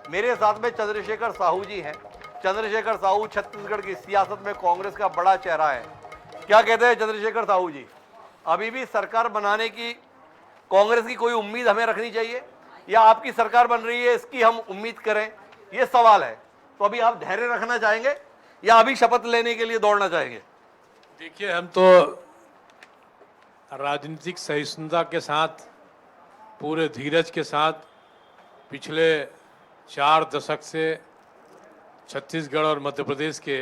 मेरे साथ में चंद्रशेखर साहू जी हैं। चंद्रशेखर साहू छत्तीसगढ़ की सियासत में कांग्रेस का बड़ा चेहरा है। क्या कहते हैं चंद्रशेखर साहू जी? अभी भी सरकार बनाने की कांग्रेस की कोई उम्मीद हमें रखनी चाहिए, या आपकी सरकार बन रही है इसकी हम उम्मीद करें, ये सवाल है। तो अभी आप धैर्य रखना चाहेंगे या अभी शपथ लेने के लिए दौड़ना चाहेंगे? देखिए, हम तो राजनीतिक सहिष्णुता के साथ, पूरे धीरज के साथ पिछले 4 दशक से छत्तीसगढ़ और मध्य प्रदेश के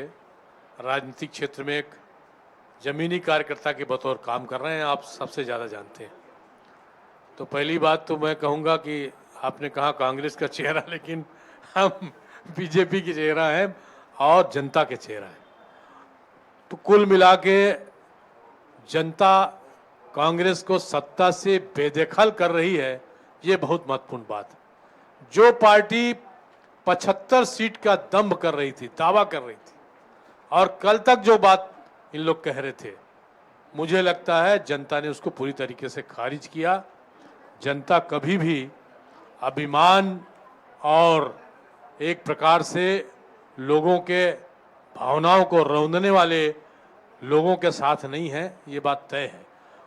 राजनीतिक क्षेत्र में एक जमीनी कार्यकर्ता के बतौर काम कर रहे हैं। आप सबसे ज़्यादा जानते हैं। तो पहली बात तो मैं कहूँगा कि आपने कहा कांग्रेस का चेहरा, लेकिन हम बीजेपी के चेहरा हैं और जनता के चेहरा हैं। तो कुल मिला के जनता कांग्रेस को सत्ता से बेदखल कर रही है, ये बहुत महत्वपूर्ण बात है। जो पार्टी 75 सीट का दंभ कर रही थी, दावा कर रही थी, और कल तक जो बात इन लोग कह रहे थे, मुझे लगता है जनता ने उसको पूरी तरीके से खारिज किया। जनता कभी भी अभिमान और एक प्रकार से लोगों के भावनाओं को रौंदने वाले लोगों के साथ नहीं है, ये बात तय है।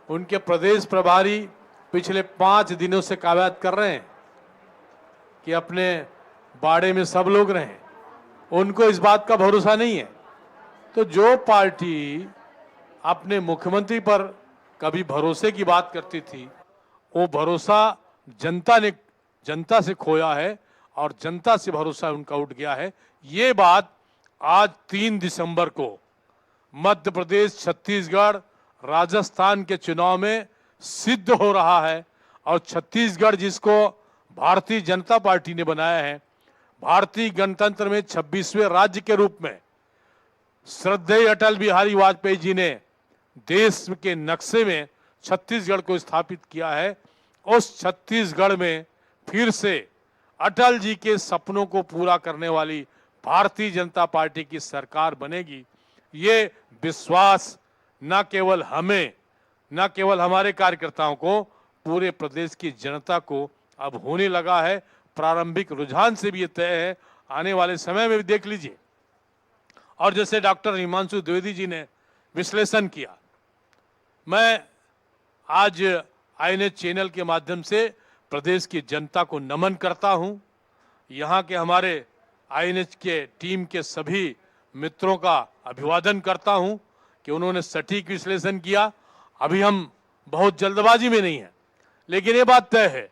उनके प्रदेश प्रभारी पिछले 5 दिनों से कवायद कर रहे हैं कि अपने बाड़े में सब लोग रहें। उनको इस बात का भरोसा नहीं है। तो जो पार्टी अपने मुख्यमंत्री पर कभी भरोसे की बात करती थी, वो भरोसा जनता से खोया है और जनता से भरोसा उनका उठ गया है। ये बात आज 3 दिसंबर को मध्य प्रदेश, छत्तीसगढ़, राजस्थान के चुनाव में सिद्ध हो रहा है। और छत्तीसगढ़ जिसको भारतीय जनता पार्टी ने बनाया है, भारतीय गणतंत्र में 26वें राज्य के रूप में श्रद्धेय अटल बिहारी वाजपेयी जी ने देश के नक्शे में छत्तीसगढ़ को स्थापित किया है। उस छत्तीसगढ़ में फिर से अटल जी के सपनों को पूरा करने वाली भारतीय जनता पार्टी की सरकार बनेगी। ये विश्वास न केवल हमें, न केवल हमारे कार्यकर्ताओं को, पूरे प्रदेश की जनता को अब होने लगा है। प्रारंभिक रुझान से भी ये तय है, आने वाले समय में भी देख लीजिए। और जैसे डॉक्टर हिमांशु द्विवेदी जी ने विश्लेषण किया, मैं आज आईएनएच चैनल के माध्यम से प्रदेश की जनता को नमन करता हूं। यहाँ के हमारे आईएनएच के टीम के सभी मित्रों का अभिवादन करता हूं कि उन्होंने सटीक विश्लेषण किया। अभी हम बहुत जल्दबाजी में नहीं हैं, लेकिन ये बात तय है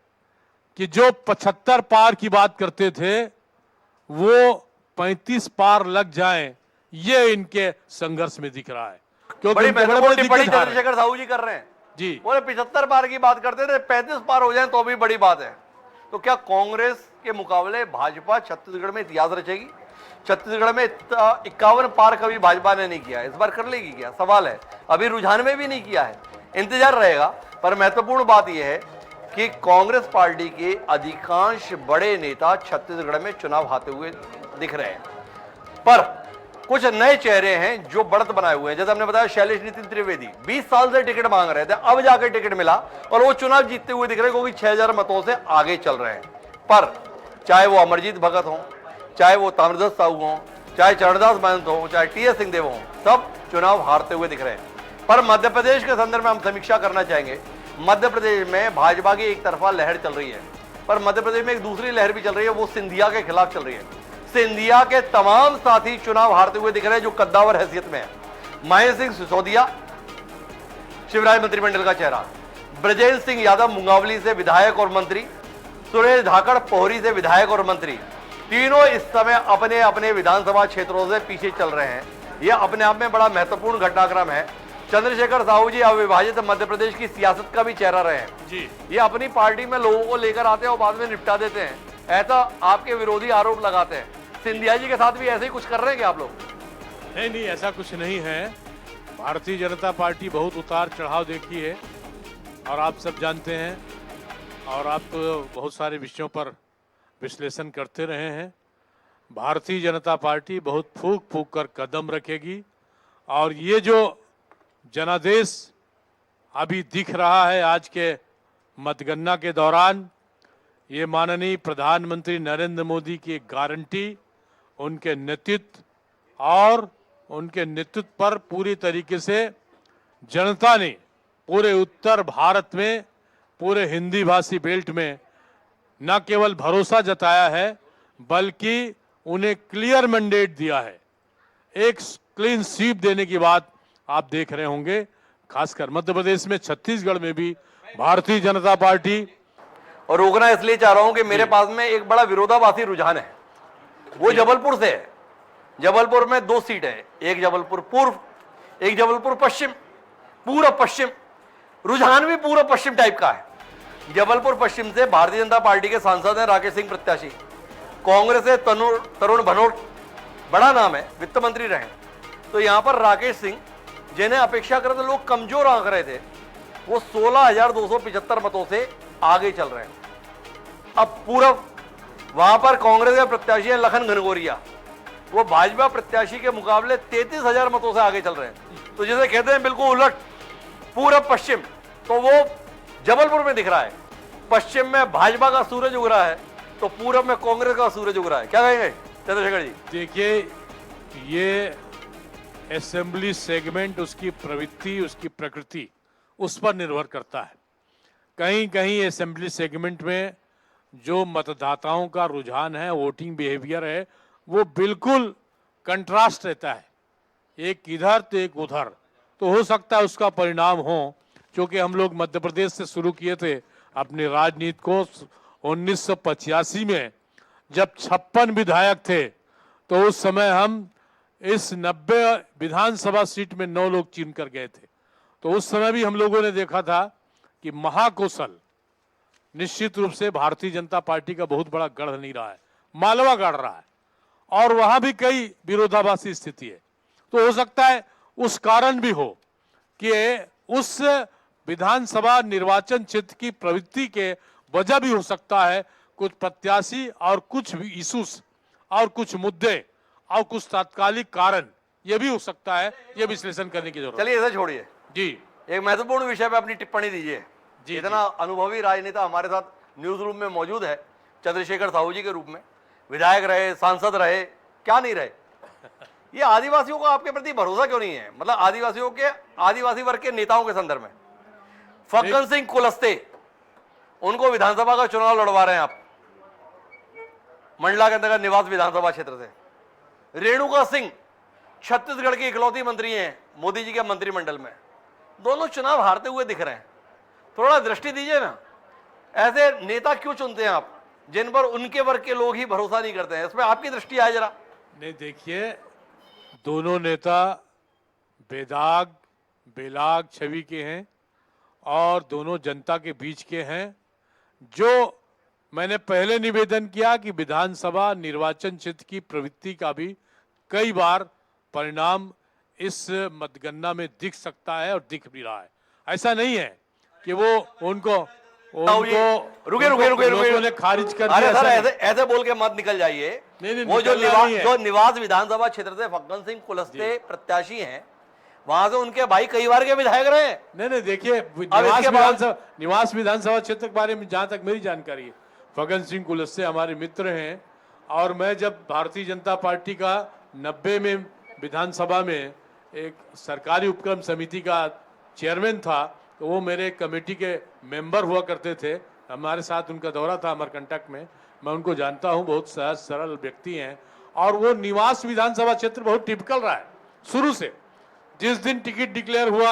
कि जो 75 पार की बात करते थे, वो 35 पार लग जाएं, ये इनके संघर्ष में दिख रहा है। क्योंकि बड़ी चंद्रशेखर साहू जी कर रहे हैं जी। बोले 75 पार की बात करते थे, 35 पार हो जाए तो भी बड़ी बात है। तो क्या कांग्रेस के मुकाबले भाजपा छत्तीसगढ़ में इतिहास रचेगी? छत्तीसगढ़ में 51 पार कभी भाजपा ने नहीं किया, इस बार कर लेगी क्या? सवाल है। अभी रुझान में भी नहीं किया है, इंतजार रहेगा। पर महत्वपूर्ण बात यह है कि कांग्रेस पार्टी के अधिकांश बड़े नेता छत्तीसगढ़ में चुनाव हारते हुए दिख रहे हैं, पर कुछ नए चेहरे हैं जो बढ़त बनाए हुए हैं। जैसे हमने बताया, शैलेश नितिन त्रिवेदी 20 साल से टिकट मांग रहे थे, अब जाकर टिकट मिला और वो चुनाव जीतते हुए दिख रहे हैं, क्योंकि 6000 मतों से आगे चल रहे हैं। पर चाहे वो अमरजीत भगत हो, चाहे वो ताम्रध्वज साहू हो, चाहे चरणदास महंत हो, चाहे टीएस सिंहदेव हो, सब चुनाव हारते हुए दिख रहे हैं। पर मध्य प्रदेश के संदर्भ में हम समीक्षा करना चाहेंगे। मध्य प्रदेश में भाजपा की एक तरफा लहर चल रही है, पर मध्य प्रदेश में एक दूसरी लहर भी चल रही है, वो सिंधिया के खिलाफ चल रही है। सिंधिया के तमाम साथी चुनाव हारते हुए दिख रहे हैं, जो कद्दावर हैसियत में है। महेंद्र सिंह सिसोदिया शिवराज मंत्रिमंडल का चेहरा, ब्रजेंद्र सिंह यादव मुंगावली से विधायक और मंत्री, सुरेश धाकड़ पोहरी से विधायक और मंत्री, तीनों इस समय अपने अपने विधानसभा क्षेत्रों से पीछे चल रहे हैं। यह अपने आप में बड़ा महत्वपूर्ण घटनाक्रम है। चंद्रशेखर साहू जी अविभाजित मध्य प्रदेश की सियासत का भी चेहरा रहे हैं जी। ये अपनी पार्टी में लोगों को लेकर आते हैं और बाद में निपटा देते हैं, ऐसा आपके विरोधी आरोप लगाते हैं। सिंधिया जी के साथ भी ऐसे ही कुछ कर रहे हैं क्या आप लोग? नहीं, ऐसा कुछ नहीं है। भारतीय जनता पार्टी बहुत उतार चढ़ाव देखी है और आप सब जानते हैं, और आप तो बहुत सारे विषयों पर विश्लेषण करते रहे हैं। भारतीय जनता पार्टी बहुत फूंक फूंक कर कदम रखेगी, और ये जो जनादेश अभी दिख रहा है आज के मतगणना के दौरान, ये माननीय प्रधानमंत्री नरेंद्र मोदी की एक गारंटी, उनके नेतृत्व और उनके नेतृत्व पर पूरी तरीके से जनता ने पूरे उत्तर भारत में, पूरे हिंदी भाषी बेल्ट में न केवल भरोसा जताया है बल्कि उन्हें क्लियर मैंडेट दिया है। एक क्लीन स्वीप देने की बात आप देख रहे होंगे, खासकर मध्य प्रदेश में, छत्तीसगढ़ में भी भारतीय जनता पार्टी। और रोकना इसलिए चाह रहा हूं कि मेरे पास में एक बड़ा विरोधाभासी रुझान है, वो जबलपुर से है। जबलपुर में 2 सीट है, एक जबलपुर पूर्व, एक जबलपुर पश्चिम, पूरा पश्चिम। रुझान भी पूरा पश्चिम टाइप का है। जबलपुर पश्चिम से भारतीय जनता पार्टी के सांसद हैं राकेश सिंह प्रत्याशी, कांग्रेस से तरुण भनोट, बड़ा नाम है, वित्त मंत्री रहे। तो यहां पर राकेश सिंह, जिन्हें अपेक्षाकृत लोग कमजोर आंक रहे थे, वो 16,275 मतों से आगे चल रहे हैं। अब पूरब वहां पर कांग्रेस के प्रत्याशी है लखन घनघोरिया, वो भाजपा प्रत्याशी के मुकाबले 33,000 मतों से आगे चल रहे हैं। तो जैसे कहते हैं बिल्कुल उलट पूरब पश्चिम, तो वो जबलपुर में दिख रहा है। पश्चिम में भाजपा का सूरज उग रहा है, तो पूरब में कांग्रेस का सूरज उग रहा है। क्या कहेंगे चंद्रशेखर जी? देखिए, ये असेंबली सेगमेंट, उसकी प्रवृत्ति, उसकी प्रकृति, उस पर निर्भर करता है। कहीं कहीं असेंबली सेगमेंट में जो मतदाताओं का रुझान है, वोटिंग बिहेवियर है, वो बिल्कुल कंट्रास्ट रहता है, एक इधर तो एक उधर। तो हो सकता है उसका परिणाम हो, क्योंकि हम लोग मध्य प्रदेश से शुरू किए थे अपनी राजनीति को 1985 में, जब 56 विधायक थे, तो उस समय हम इस 90 विधानसभा सीट में 9 लोग चुन कर गए थे। तो उस समय भी हम लोगों ने देखा था कि महाकौशल निश्चित रूप से भारतीय जनता पार्टी का बहुत बड़ा गढ़ नहीं रहा है, मालवा गढ़ रहा है, और वहां भी कई विरोधाभासी स्थिति है। तो हो सकता है उस कारण भी हो कि उस विधानसभा निर्वाचन क्षेत्र की प्रवृत्ति के वजह भी हो सकता है कुछ प्रत्याशी और कुछ इशूज और कुछ मुद्दे और कुछ तात्कालिक कारण, यह भी हो सकता है। यह विश्लेषण करने की जरूरत। चलिए इसे छोड़िए जी, एक महत्वपूर्ण विषय पे अपनी टिप्पणी दीजिए। इतना अनुभवी राजनेता हमारे साथ न्यूज रूम में मौजूद है, चंद्रशेखर साहू जी के रूप में, विधायक रहे, सांसद रहे, क्या नहीं रहे। ये आदिवासियों को आपके प्रति भरोसा क्यों नहीं है? मतलब आदिवासियों के, आदिवासी वर्ग के नेताओं के संदर्भ में फग्गन सिंह कुलस्ते, उनको विधानसभा का चुनाव लड़वा रहे हैं आप, मंडला के अंतर्गत निवास विधानसभा क्षेत्र से। रेणुका सिंह छत्तीसगढ़ की इकलौती मंत्री हैं मोदी जी के मंत्रिमंडल में, दोनों चुनाव हारते हुए दिख रहे हैं। थोड़ा दृष्टि दीजिए ना, ऐसे नेता क्यों चुनते हैं आप जिन पर उनके वर्ग के लोग ही भरोसा नहीं करते हैं? इसमें आपकी दृष्टि आए जरा। नहीं, देखिए, दोनों नेता बेदाग बेलाग छवि के हैं और दोनों जनता के बीच के हैं। जो मैंने पहले निवेदन किया कि विधानसभा निर्वाचन क्षेत्र की प्रवृत्ति का भी कई बार परिणाम इस मतगणना में दिख सकता है और दिख भी रहा है। ऐसा नहीं है कि वो उनको लोगों ने खारिज कर दिया। सर ऐसे बोल के मत निकल जाइए। वो जो निवास विधानसभा क्षेत्र से फग्गन सिंह कुलस्ते प्रत्याशी हैं, वहां से उनके भाई कई बार के विधायक रहे हैं। नहीं, देखिए, निवास विधानसभा क्षेत्र के बारे में जहां तक मेरी जानकारी है, फग्गन सिंह कुलस्ते हमारे मित्र हैं। और मैं जब भारतीय जनता पार्टी का 90 में विधानसभा में एक सरकारी उपक्रम समिति का चेयरमैन था, तो वो मेरे कमेटी के मेंबर हुआ करते थे। हमारे साथ उनका दौरा था अमरकंटक में, मैं उनको जानता हूं, बहुत सहज सरल व्यक्ति हैं। और वो निवास विधानसभा क्षेत्र बहुत टिपिकल रहा है शुरू से। जिस दिन टिकट डिक्लेयर हुआ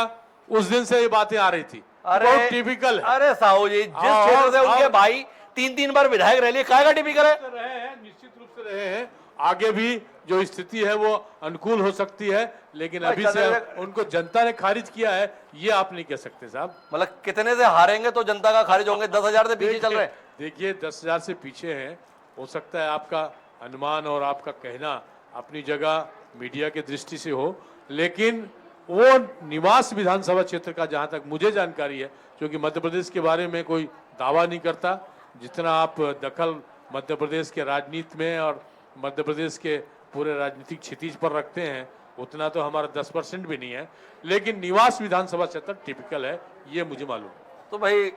उस दिन से ये बातें आ रही थी, बहुत टिपिकल है। अरे साहू जी, जिस क्षेत्र से उनके भाई 3-3 बार विधायक रह लिए, क्या टिपिकल है? रहे हैं, निश्चित रूप से रहे हैं। आगे भी जो स्थिति है वो अनुकूल हो सकती है, लेकिन अभी से उनको जनता ने खारिज किया है, ये आप नहीं कह सकते साहब। मतलब कितने से हारेंगे तो जनता का खारिज होंगे? 10,000 से पीछे चल रहे हैं। देखिए, 10,000 से पीछे हैं, हो सकता है आपका अनुमान और आपका कहना अपनी जगह मीडिया की दृष्टि से हो, लेकिन वो निवास विधानसभा क्षेत्र का जहां तक मुझे जानकारी है, क्योंकि मध्य प्रदेश के बारे में कोई दावा नहीं करता, जितना आप दखल मध्य प्रदेश के राजनीति में और मध्य प्रदेश के पूरे राजनीतिक क्षितिज पर रखते हैं, उतना तो हमारा 10% भी नहीं है। लेकिन निवास विधानसभा क्षेत्र टिपिकल है, ये मुझे मालूम। तो भाई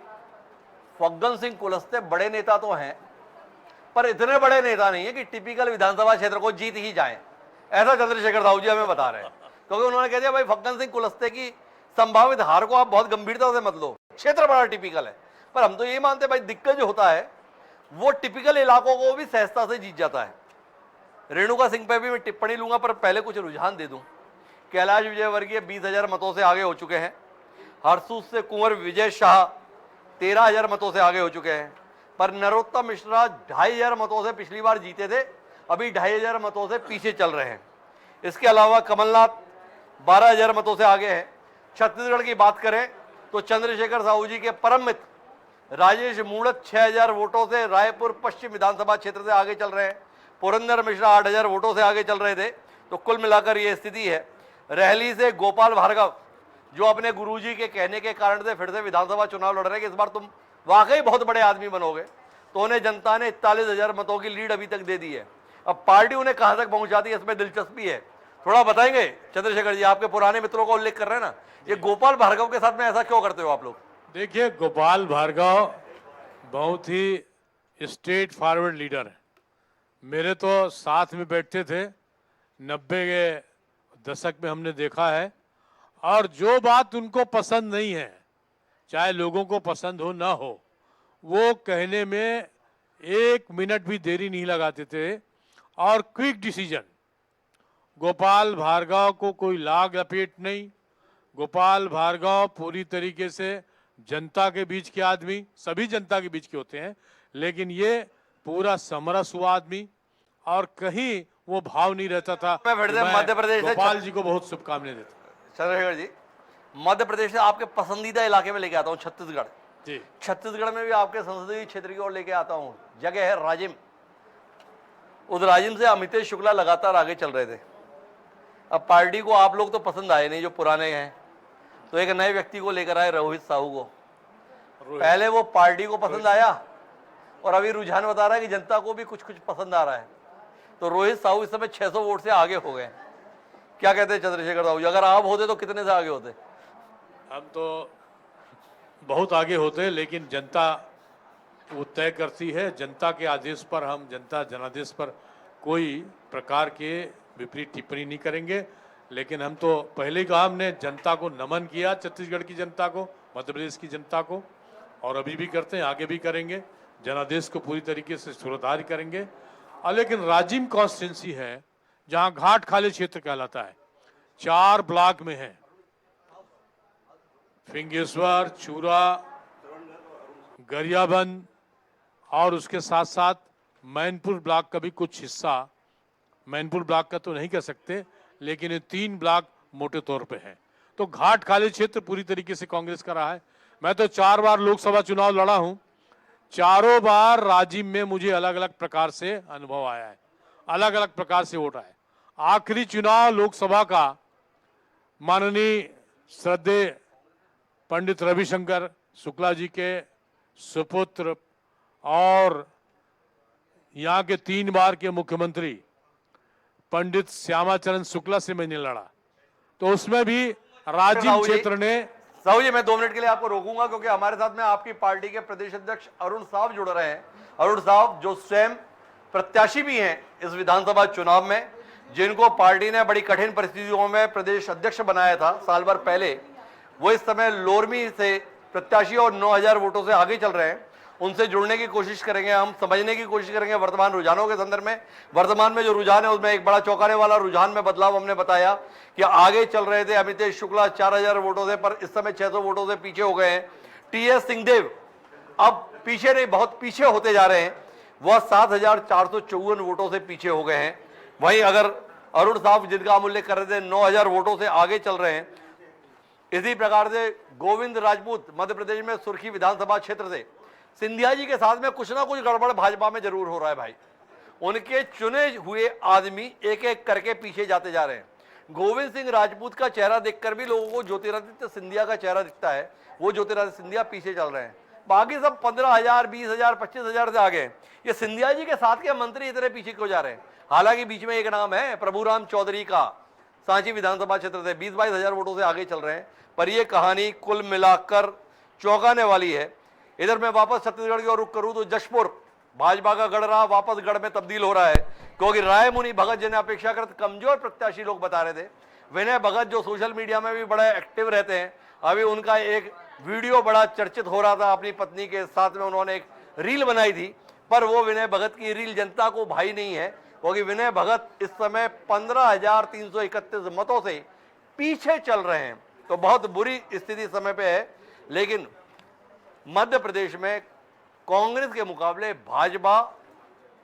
फग्गन सिंह कुलस्ते बड़े नेता तो हैं, पर इतने बड़े नेता नहीं है कि टिपिकल विधानसभा क्षेत्र को जीत ही जाएं, ऐसा चंद्रशेखर साहू जी हमें बता रहे हैं। क्योंकि उन्होंने कह दिया भाई फग्गन सिंह कुलस्ते की संभावित हार को आप बहुत गंभीरता से मत लो, क्षेत्र बड़ा टिपिकल है। पर हम तो ये मानते हैं भाई दिक्कत जो होता है वो टिपिकल इलाकों को भी सहजता से जीत जाता है। रेणुका सिंह पे भी मैं टिप्पणी लूंगा, पर पहले कुछ रुझान दे दूं। कैलाश विजयवर्गीय 20,000 मतों से आगे हो चुके हैं। हरसूद से कुंवर विजय शाह 13,000 मतों से आगे हो चुके हैं। पर नरोत्तम मिश्रा 2,500 मतों से पिछली बार जीते थे, अभी 2,500 मतों से पीछे चल रहे हैं। इसके अलावा कमलनाथ 12,000 मतों से आगे हैं। छत्तीसगढ़ की बात करें तो चंद्रशेखर साहू जी के परम मित्र राजेश मूणत 6,000 वोटों से रायपुर पश्चिम विधानसभा क्षेत्र से आगे चल रहे हैं। पुरंदर मिश्रा 8,000 वोटों से आगे चल रहे थे। तो कुल मिलाकर ये स्थिति है। रहली से गोपाल भार्गव, जो अपने गुरुजी के कहने के कारण से फिर से विधानसभा चुनाव लड़ रहे हैं कि इस बार तुम वाकई बहुत बड़े आदमी बनोगे, तो उन्हें जनता ने 41,000 मतों की लीड अभी तक दे दी है। अब पार्टी उन्हें कहां तक पहुंचा दी है, इसमें दिलचस्पी है। थोड़ा बताएंगे चंद्रशेखर जी, आपके पुराने मित्रों का उल्लेख कर रहे हैं ना, ये गोपाल भार्गव के साथ में ऐसा क्यों करते हो आप लोग? देखिए, गोपाल भार्गव बहुत ही स्ट्रेट फॉरवर्ड लीडर है। मेरे तो साथ में बैठते थे, 90 के दशक में हमने देखा है। और जो बात उनको पसंद नहीं है, चाहे लोगों को पसंद हो ना हो, वो कहने में 1 मिनट भी देरी नहीं लगाते थे और क्विक डिसीजन। गोपाल भार्गव को कोई लाग लपेट नहीं। गोपाल भार्गव पूरी तरीके से जनता के बीच के आदमी, सभी जनता के बीच के होते हैं, लेकिन ये पूरा समरस हुआ आदमी, और कहीं वो भाव नहीं रहता था। मैं मध्य प्रदेश से गोपाल जी को बहुत शुभकामनाएं देता हूं। चंद्रशेखर जी, मध्य प्रदेश से आपके पसंदीदा इलाके में लेके आता हूँ, छत्तीसगढ़ जी। छत्तीसगढ़ में भी आपके संसदीय क्षेत्र की ओर लेके आता हूँ। जगह है राजिम। उस राजिम से अमितेश शुक्ला लगातार आगे चल रहे थे। अब पार्टी को आप लोग तो पसंद आए नहीं, जो पुराने हैं, तो एक नए व्यक्ति को लेकर आए, रोहित साहू को। पहले वो पार्टी को पसंद आया और अभी रुझान बता रहा है कि जनता को भी कुछ कुछ पसंद आ रहा है। तो रोहित साहू इस समय 600 वोट से आगे हो गए। क्या कहते हैं चंद्रशेखर साहू जी, अगर आप होते तो कितने से आगे होते? हम तो बहुत आगे होते, लेकिन जनता वो तय करती है। जनता के आदेश पर हम, जनता जनादेश पर कोई प्रकार के विपरीत टिप्पणी नहीं करेंगे। लेकिन हम तो पहले ही कहा, हमने जनता को नमन किया, छत्तीसगढ़ की जनता को, मध्य प्रदेश की जनता को, और अभी भी करते हैं, आगे भी करेंगे। जनादेश को पूरी तरीके से सुरधार करेंगे। और लेकिन राजिम कॉन्स्टिट्यूंसी है जहां घाट खाली क्षेत्र कहलाता है, 4 ब्लॉक में है, फिंगेश्वर, चूरा, गरियाबंद, और उसके साथ साथ मैनपुर ब्लॉक का भी कुछ हिस्सा। मैनपुर ब्लॉक का तो नहीं कह सकते, लेकिन ये 3 ब्लॉक मोटे तौर पे है। तो घाट खाली क्षेत्र पूरी तरीके से कांग्रेस का रहा है। मैं तो 4 बार लोकसभा चुनाव लड़ा हूं, चारों बार राजिम में मुझे अलग अलग प्रकार से अनुभव आया है, अलग अलग प्रकार से वोट आए। आखिरी चुनाव लोकसभा का माननीय श्रद्धेय पंडित रविशंकर शुक्ला जी के सुपुत्र और यहाँ के 3 बार के मुख्यमंत्री पंडित श्यामाचरण शुक्ला से मैंने लड़ा, तो उसमें भी राजिम क्षेत्र ने। साहू जी, मैं 2 मिनट के लिए आपको रोकूंगा, क्योंकि हमारे साथ में आपकी पार्टी के प्रदेश अध्यक्ष अरुण साहब जुड़ रहे हैं। अरुण साहब जो स्वयं प्रत्याशी भी हैं इस विधानसभा चुनाव में, जिनको पार्टी ने बड़ी कठिन परिस्थितियों में प्रदेश अध्यक्ष बनाया था साल भर पहले, वो इस समय लोरमी से प्रत्याशी और 9,000 वोटों से आगे चल रहे हैं। उनसे जुड़ने की कोशिश करेंगे, हम समझने की कोशिश करेंगे वर्तमान रुझानों के संदर्भ में। वर्तमान में जो रुझान है उसमें एक बड़ा चौंकाने वाला रुझान में बदलाव हमने बताया कि आगे चल रहे थे अमितेश शुक्ला 4,000 वोटों से, पर इस समय 600 वोटों से पीछे हो गए हैं। टीएस सिंहदेव अब पीछे नहीं, बहुत पीछे होते जा रहे हैं, वह 7,454 वोटों से पीछे हो गए हैं। वहीं अगर अरुण साहब जिनका हम उल्लेख कर रहे थे 9,000 वोटों से आगे चल रहे हैं। इसी प्रकार से गोविंद राजपूत मध्य प्रदेश में सुर्खी विधानसभा क्षेत्र से, सिंधिया जी के साथ में कुछ ना कुछ गड़बड़ भाजपा में जरूर हो रहा है भाई। उनके चुने हुए आदमी एक एक करके पीछे जाते जा रहे हैं। गोविंद सिंह राजपूत का चेहरा देखकर भी लोगों को ज्योतिरादित्य सिंधिया का चेहरा दिखता है, वो ज्योतिरादित्य सिंधिया पीछे चल रहे हैं। बाकी सब 15,000, 20,000, 25,000 से आगे। ये सिंधिया जी के साथ के मंत्री इतने पीछे क्यों जा रहे हैं? हालांकि बीच में एक नाम है प्रभुराम चौधरी का, सांची विधानसभा क्षेत्र से 20-22 हजार वोटों से आगे चल रहे हैं। पर यह कहानी कुल मिलाकर चौंकाने वाली है इधर मैं वापस छत्तीसगढ़ की ओर रुख करूं तो जशपुर भाजपा का गढ़ रहा, वापस गढ़ में तब्दील हो रहा है, क्योंकि रायमुनि भगत जिन्हें अपेक्षाकृत कमजोर प्रत्याशी लोग बता रहे थे, विनय भगत जो सोशल मीडिया में भी बड़ा एक्टिव रहते हैं, अभी उनका एक वीडियो बड़ा चर्चित हो रहा था, अपनी पत्नी के साथ में उन्होंने एक रील बनाई थी, पर वो विनय भगत की रील जनता को भाई नहीं है, क्योंकि विनय भगत इस समय 15,331 मतों से पीछे चल रहे हैं। तो बहुत बुरी स्थिति समय पे है। लेकिन मध्य प्रदेश में कांग्रेस के मुकाबले भाजपा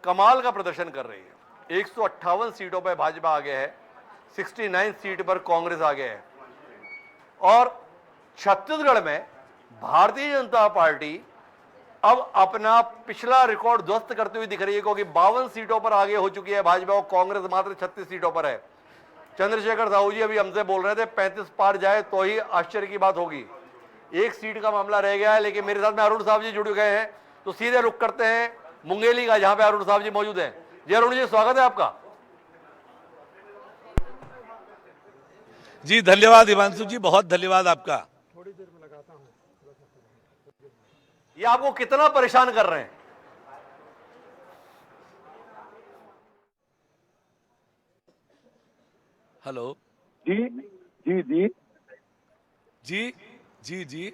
कमाल का प्रदर्शन कर रही है। 158 सीटों पर भाजपा आगे है, 69 सीट पर कांग्रेस आगे है। और छत्तीसगढ़ में भारतीय जनता पार्टी अब अपना पिछला रिकॉर्ड ध्वस्त करती हुई दिख रही है, क्योंकि 52 सीटों पर आगे हो चुकी है भाजपा और कांग्रेस मात्र 36 सीटों पर है। चंद्रशेखर साहू जी अभी हमसे बोल रहे थे 35 पार जाए तो ही आश्चर्य की बात होगी। एक सीट का मामला रह गया है, लेकिन मेरे साथ में अरुण साहब जी जुड़ गए हैं, तो सीधे रुख करते हैं मुंगेली का, जहां पे अरुण साहब जी मौजूद हैं। जी अरुण जी, स्वागत है आपका। जी धन्यवाद हिमांशु जी, बहुत धन्यवाद आपका। ये आपको कितना परेशान कर रहे हैं? हेलो जी जी जी जी जी जी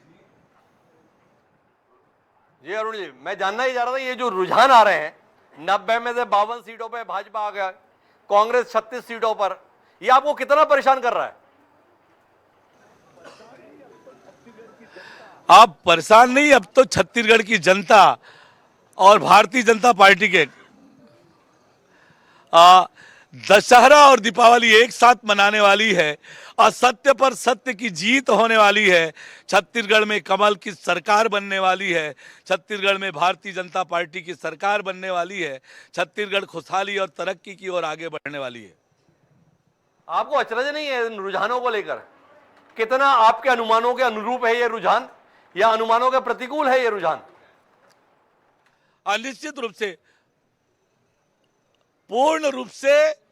जी अरुण जी, मैं जानना ही चाह रहा था, ये जो रुझान आ रहे हैं 90 में से 52 सीटों पे भाजपा आ गया, कांग्रेस 36 सीटों पर, ये आपको कितना परेशान कर रहा है? आप परेशान नहीं, अब तो छत्तीसगढ़ की जनता और भारतीय जनता पार्टी के दशहरा और दीपावली एक साथ मनाने वाली है। असत्य पर सत्य की जीत होने वाली है। छत्तीसगढ़ में कमल की सरकार बनने वाली है। छत्तीसगढ़ में भारतीय जनता पार्टी की सरकार बनने वाली है। छत्तीसगढ़ खुशहाली और तरक्की की ओर आगे बढ़ने वाली है। आपको अचरज नहीं है इन रुझानों को लेकर? कितना आपके अनुमानों के अनुरूप है ये रुझान, या अनुमानों के प्रतिकूल है ये रुझान? निश्चित रूप से, पूर्ण रूप से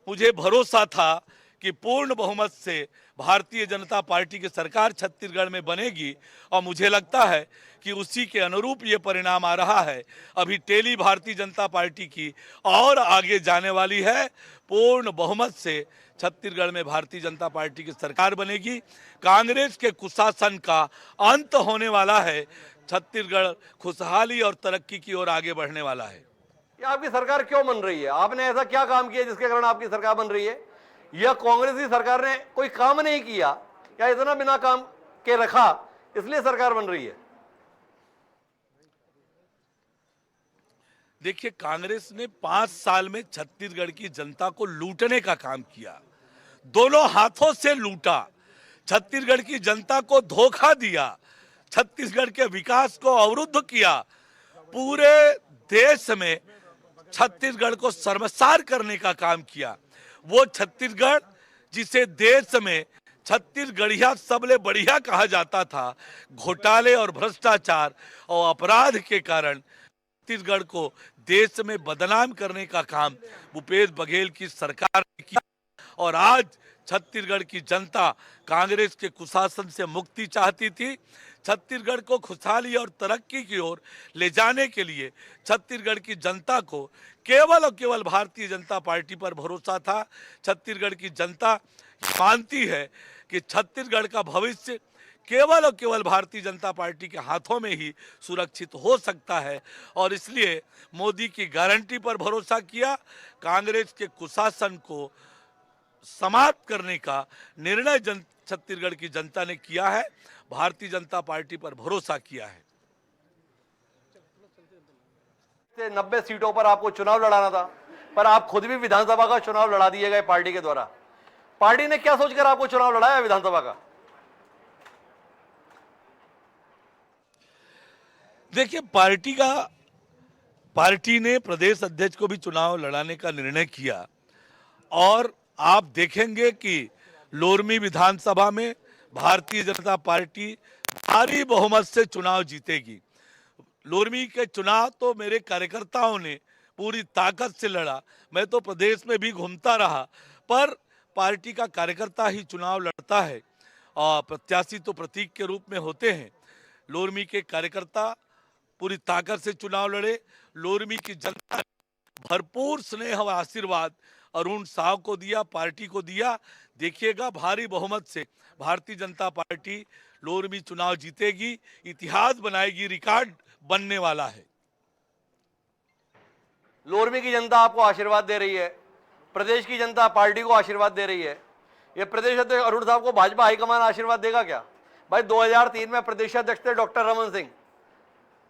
मुझे भरोसा था कि पूर्ण बहुमत से भारतीय जनता पार्टी की सरकार छत्तीसगढ़ में बनेगी, और मुझे लगता है कि उसी के अनुरूप ये परिणाम आ रहा है। अभी टेली भारतीय जनता पार्टी की और आगे जाने वाली है। पूर्ण बहुमत से छत्तीसगढ़ में भारतीय जनता पार्टी की सरकार बनेगी। कांग्रेस के कुशासन का अंत होने वाला है। छत्तीसगढ़ खुशहाली और तरक्की की ओर आगे बढ़ने वाला है। ये आपकी सरकार क्यों बन रही है? आपने ऐसा क्या काम किया जिसके कारण आपकी सरकार बन रही है? या कांग्रेस की सरकार ने कोई काम नहीं किया, या इतना बिना काम के रखा इसलिए सरकार बन रही है? देखिए, कांग्रेस ने 5 साल में छत्तीसगढ़ की जनता को लूटने का काम किया, दोनों हाथों से लूटा, छत्तीसगढ़ की जनता को धोखा दिया, छत्तीसगढ़ के विकास को अवरुद्ध किया, पूरे देश में छत्तीसगढ़ को शर्मसार करने का काम किया। वो छत्तीसगढ़ जिसे देश में छत्तीसगढ़िया सबले बढ़िया कहा जाता था, घोटाले और भ्रष्टाचार और अपराध के कारण छत्तीसगढ़ को देश में बदनाम करने का काम भूपेश बघेल की सरकार ने किया। और आज छत्तीसगढ़ की जनता कांग्रेस के कुशासन से मुक्ति चाहती थी। छत्तीसगढ़ को खुशहाली और तरक्की की ओर ले जाने के लिए छत्तीसगढ़ की जनता को केवल और केवल भारतीय जनता पार्टी पर भरोसा था। छत्तीसगढ़ की जनता मानती है कि छत्तीसगढ़ का भविष्य केवल और केवल भारतीय जनता पार्टी के हाथों में ही सुरक्षित हो सकता है, और इसलिए मोदी की गारंटी पर भरोसा किया। कांग्रेस के कुशासन को समाप्त करने का निर्णय छत्तीसगढ़ की जनता ने किया है। भारतीय जनता पार्टी पर भरोसा किया है। 90 सीटों पर आपको चुनाव लड़ाना था, पर आप खुद भी विधानसभा का चुनाव लड़ा दिए गए पार्टी के द्वारा। पार्टी ने क्या सोचकर आपको चुनाव लड़ाया विधानसभा का? देखिए, पार्टी ने प्रदेश अध्यक्ष को भी चुनाव लड़ाने का निर्णय किया, और आप देखेंगे कि लोरमी विधानसभा में भारतीय जनता पार्टी भारी बहुमत से चुनाव जीतेगी। लोरमी के चुनाव तो मेरे कार्यकर्ताओं ने पूरी ताकत से लड़ा। मैं तो प्रदेश में भी घूमता रहा, पर पार्टी का कार्यकर्ता ही चुनाव लड़ता है, और प्रत्याशी तो प्रतीक के रूप में होते हैं। लोरमी के कार्यकर्ता पूरी ताकत से चुनाव लड़े। लोरमी की जनता ने भरपूर स्नेह और आशीर्वाद अरुण साव को दिया, पार्टी को दिया। देखिएगा भारी बहुमत से भारतीय जनता पार्टी लोरमी चुनाव जीतेगी, इतिहास बनाएगी, रिकॉर्ड बनने वाला है। लोरमी की जनता आपको आशीर्वाद दे रही है, प्रदेश की जनता पार्टी को आशीर्वाद दे रही है। ये प्रदेश अध्यक्ष अरुण साहब को भाजपा हाईकमान आशीर्वाद देगा क्या? भाई 2003 में प्रदेश अध्यक्ष थे डॉक्टर रमन सिंह,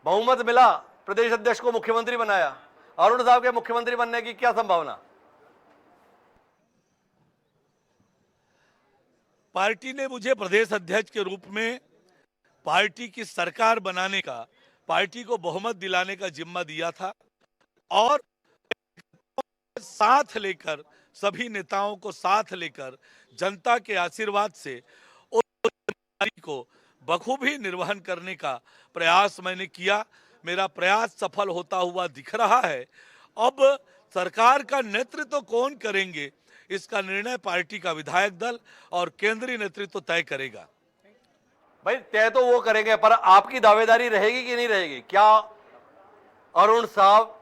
बहुमत मिला, प्रदेश अध्यक्ष को मुख्यमंत्री बनाया। अरुण साहब के मुख्यमंत्री बनने की क्या संभावना? पार्टी ने मुझे प्रदेश अध्यक्ष के रूप में पार्टी की सरकार बनाने का, पार्टी को बहुमत दिलाने का जिम्मा दिया था और साथ लेकर, सभी नेताओं को साथ लेकर, जनता के आशीर्वाद से उस जिम्मेदारी को बखूबी निर्वहन करने का प्रयास मैंने किया। मेरा प्रयास सफल होता हुआ दिख रहा है। अब सरकार का नेतृत्व कौन करेंगे, इसका निर्णय पार्टी का विधायक दल और केंद्रीय नेतृत्व तय करेगा। भाई तय तो वो करेंगे, पर आपकी दावेदारी रहेगी कि नहीं रहेगी? क्या अरुण साहब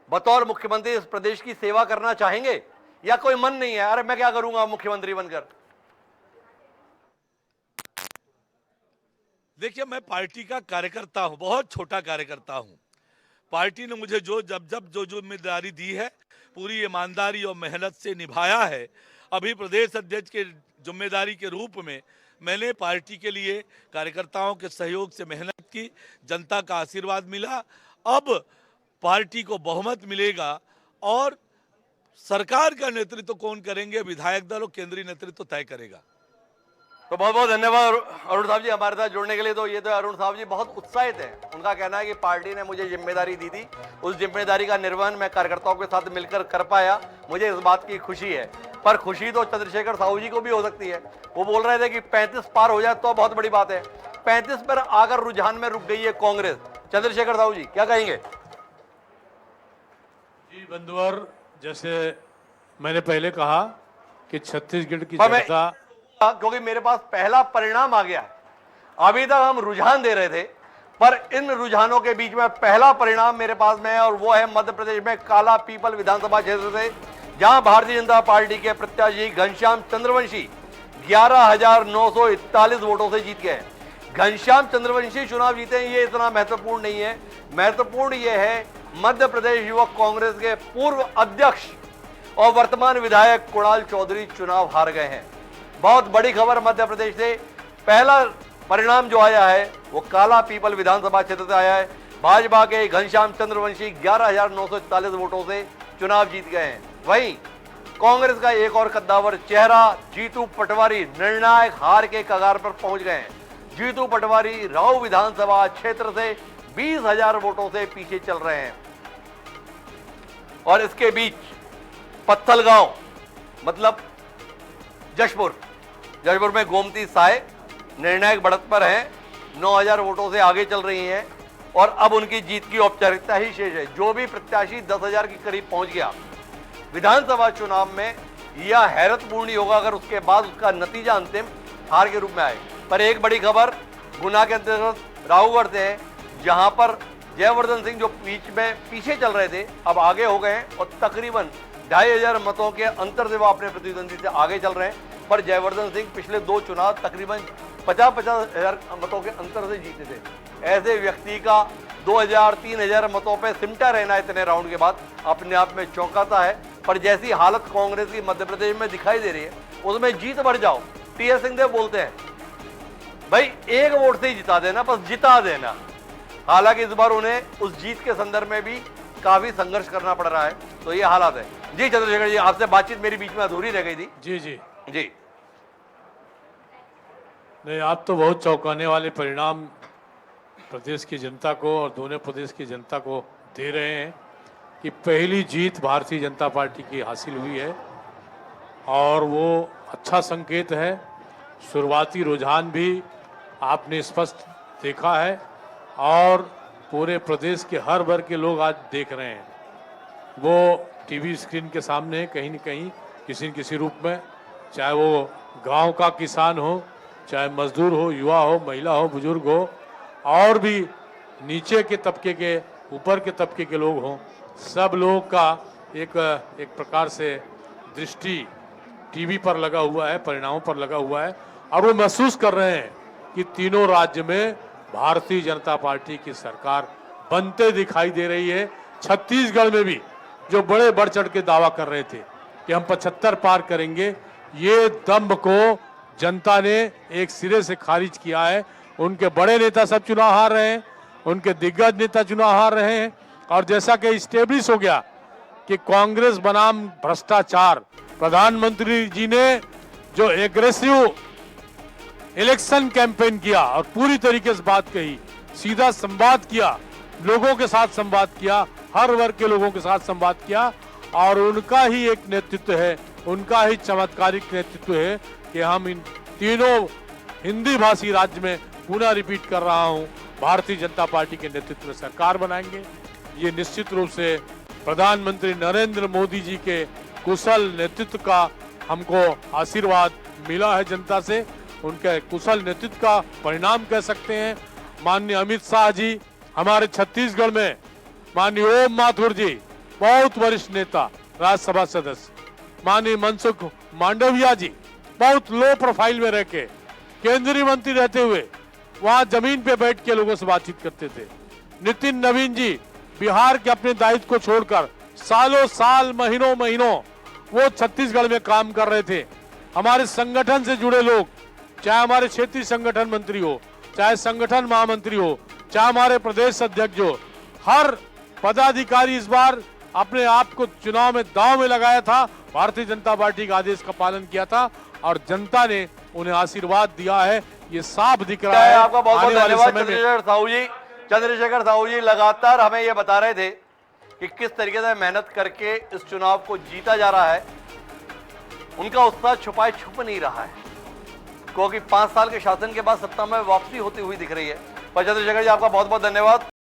बतौर मुख्यमंत्री इस प्रदेश की सेवा करना चाहेंगे, या कोई मन नहीं है, अरे मैं क्या करूंगा मुख्यमंत्री बनकर? देखिए, मैं पार्टी का कार्यकर्ता हूं, बहुत छोटा कार्यकर्ता हूं। पार्टी ने मुझे जो जिम्मेदारी दी है पूरी ईमानदारी और मेहनत से निभाया है। अभी प्रदेश अध्यक्ष के जिम्मेदारी के रूप में मैंने पार्टी के लिए कार्यकर्ताओं के सहयोग से मेहनत की, जनता का आशीर्वाद मिला। अब पार्टी को बहुमत मिलेगा और सरकार का नेतृत्व कौन करेंगे, विधायक दल और केंद्रीय नेतृत्व तय करेगा। तो बहुत बहुत धन्यवाद अरुण साहब जी हमारे साथ जुड़ने के लिए। तो ये तो अरुण साहब जी बहुत उत्साहित हैं। उनका कहना है कि पार्टी ने मुझे जिम्मेदारी दी थी, उस जिम्मेदारी का निर्वहन मैं कार्यकर्ताओं के साथ मिलकर कर पाया, मुझे इस बात की खुशी है। पर खुशी तो चंद्रशेखर साहू जी को भी हो सकती है। वो बोल रहे थे कि 35 पार हो जाए तो बहुत बड़ी बात है। 35 पर आकर रुझान में रुक गई है कांग्रेस। चंद्रशेखर साहू जी क्या कहेंगे? जी बंधुवर, जैसे मैंने पहले कहा कि छत्तीसगढ़ की जनता, क्योंकि मेरे पास पहला परिणाम आ गया है। अभी तक हम रुझान दे रहे थे, पर इन रुझानों के बीच में पहला परिणाम मेरे पास में है, और वो है मध्य प्रदेश में काला पीपल विधानसभा क्षेत्र से, जहां भारतीय जनता पार्टी के प्रत्याशी घनश्याम चंद्रवंशी 11,941 वोटों से जीत गए। घनश्याम चंद्रवंशी चुनाव जीते हैं, ये इतना महत्वपूर्ण नहीं है। महत्वपूर्ण ये है मध्य प्रदेश युवक कांग्रेस के पूर्व अध्यक्ष और वर्तमान विधायक कुणाल चौधरी चुनाव हार गए हैं। बहुत बड़ी खबर मध्य प्रदेश से पहला परिणाम जो आया है वो काला पीपल विधानसभा क्षेत्र से आया है। भाजपा के घनश्याम चंद्रवंशी 11,941 वोटों से चुनाव जीत गए हैं। वहीं कांग्रेस का एक और कद्दावर चेहरा जीतू पटवारी निर्णायक हार के कगार पर पहुंच गए हैं। जीतू पटवारी राऊ विधानसभा क्षेत्र से 20,000 वोटों से पीछे चल रहे हैं। और इसके बीच पत्थलगांव मतलब जशपुर में गोमती साय निर्णायक बढ़त पर हैं, 9,000 वोटों से आगे चल रही हैं और अब उनकी जीत की औपचारिकता ही शेष है। जो भी प्रत्याशी 10,000 के करीब पहुंच गया विधानसभा चुनाव में, यह हैरतपूर्ण ही होगा अगर उसके बाद उसका नतीजा अंतिम हार के रूप में आए। पर एक बड़ी खबर गुना के अंतर्गत राऊगढ़ से है, जहां पर जयवर्धन सिंह जो बीच में पीछे चल रहे थे अब आगे हो गए हैं और तकरीबन 2,500 मतों के अंतर से वो अपने प्रतिद्वंदी से आगे चल रहे हैं। पर जयवर्धन सिंह पिछले 2 चुनाव तकरीबन 50,000 मतों के अंतर से जीते थे। ऐसे व्यक्ति का 2,000-3,000 मतों पे सिमटा रहना इतने राउंड के बाद अपने आप में चौंकाता है। पर जैसी हालत कांग्रेस की मध्य प्रदेश में दिखाई दे रही है, उसमें जीत बढ़ जाओ। टी.एस. सिंहदेव बोलते हैं भाई 1 वोट से ही जिता देना, बस जिता देना। हालांकि इस बार उन्हें उस जीत के संदर्भ में भी काफी संघर्ष करना पड़ रहा है। तो ये हालात है। जी चंद्रशेखर जी, आपसे बातचीत मेरी बीच में अधूरी रह गई थी। जी जी जी नहीं, आप तो बहुत चौंकाने वाले परिणाम प्रदेश की जनता को और दोनों प्रदेश की जनता को दे रहे हैं कि पहली जीत भारतीय जनता पार्टी की हासिल हुई है और वो अच्छा संकेत है। शुरुआती रुझान भी आपने स्पष्ट देखा है और पूरे प्रदेश के हर वर्ग के लोग आज देख रहे हैं। वो टीवी स्क्रीन के सामने कहीं न कहीं किसी न किसी रूप में, चाहे वो गांव का किसान हो, चाहे मजदूर हो, युवा हो, महिला हो, बुजुर्ग हो, और भी नीचे के तबके के, ऊपर के तबके के लोग हों, सब लोगों का एक प्रकार से दृष्टि टीवी पर लगा हुआ है, परिणामों पर लगा हुआ है, और वो महसूस कर रहे हैं कि तीनों राज्य में भारतीय जनता पार्टी की सरकार बनते दिखाई दे रही है। छत्तीसगढ़ में भी जो बड़े बढ़ चढ़ के दावा कर रहे थे कि हम 75 पार करेंगे, ये दम्भ को जनता ने एक सिरे से खारिज किया है। उनके बड़े नेता सब चुनाव हार रहे हैं, उनके दिग्गज नेता चुनाव हार रहे हैं, और जैसा कि इस्टेब्लिश हो गया कि कांग्रेस बनाम भ्रष्टाचार, प्रधानमंत्री जी ने जो एग्रेसिव इलेक्शन कैंपेन किया और पूरी तरीके से बात कही, सीधा संवाद किया, लोगों के साथ संवाद किया, हर वर्ग के लोगों के साथ संवाद किया, और उनका ही एक नेतृत्व है, उनका ही चमत्कारिक नेतृत्व है कि हम इन तीनों हिंदी भाषी राज्य में, पुनः रिपीट कर रहा हूं, भारतीय जनता पार्टी के नेतृत्व में सरकार बनाएंगे। ये निश्चित रूप से प्रधानमंत्री नरेंद्र मोदी जी के कुशल नेतृत्व का हमको आशीर्वाद मिला है जनता से, उनके कुशल नेतृत्व का परिणाम कह सकते हैं। माननीय अमित शाह जी हमारे छत्तीसगढ़ में, माननीय ओम माथुर जी बहुत वरिष्ठ नेता, राज्यसभा सदस्य, माननीय मनसुख मांडविया जी बहुत लो प्रोफाइल में रह के केंद्रीय मंत्री रहते हुए वहां जमीन पे बैठ के लोगों से बातचीत करते थे। नितिन नवीन जी बिहार के अपने दायित्व को छोड़कर सालों साल, महीनों महीनों वो छत्तीसगढ़ में काम कर रहे थे। हमारे संगठन से जुड़े लोग, चाहे हमारे क्षेत्रीय संगठन मंत्री हो, चाहे संगठन महामंत्री हो, चाहे हमारे प्रदेश अध्यक्ष हो, हर पदाधिकारी इस बार अपने आप को चुनाव में दांव में लगाया था, भारतीय जनता पार्टी के आदेश का पालन किया था, और जनता ने उन्हें आशीर्वाद दिया है। ये साफ दिख रहा है। आपका बहुत बहुत आने वाले धन्यवाद समय में चंद्रशेखर साहू जी लगातार हमें ये बता रहे थे कि किस तरीके से मेहनत करके इस चुनाव को जीता जा रहा है। उनका उत्साह छुपाए छुप नहीं रहा है, क्योंकि 5 साल के शासन के बाद सत्ता में वापसी होती हुई दिख रही है। पर चंद्रशेखर जी आपका बहुत बहुत धन्यवाद।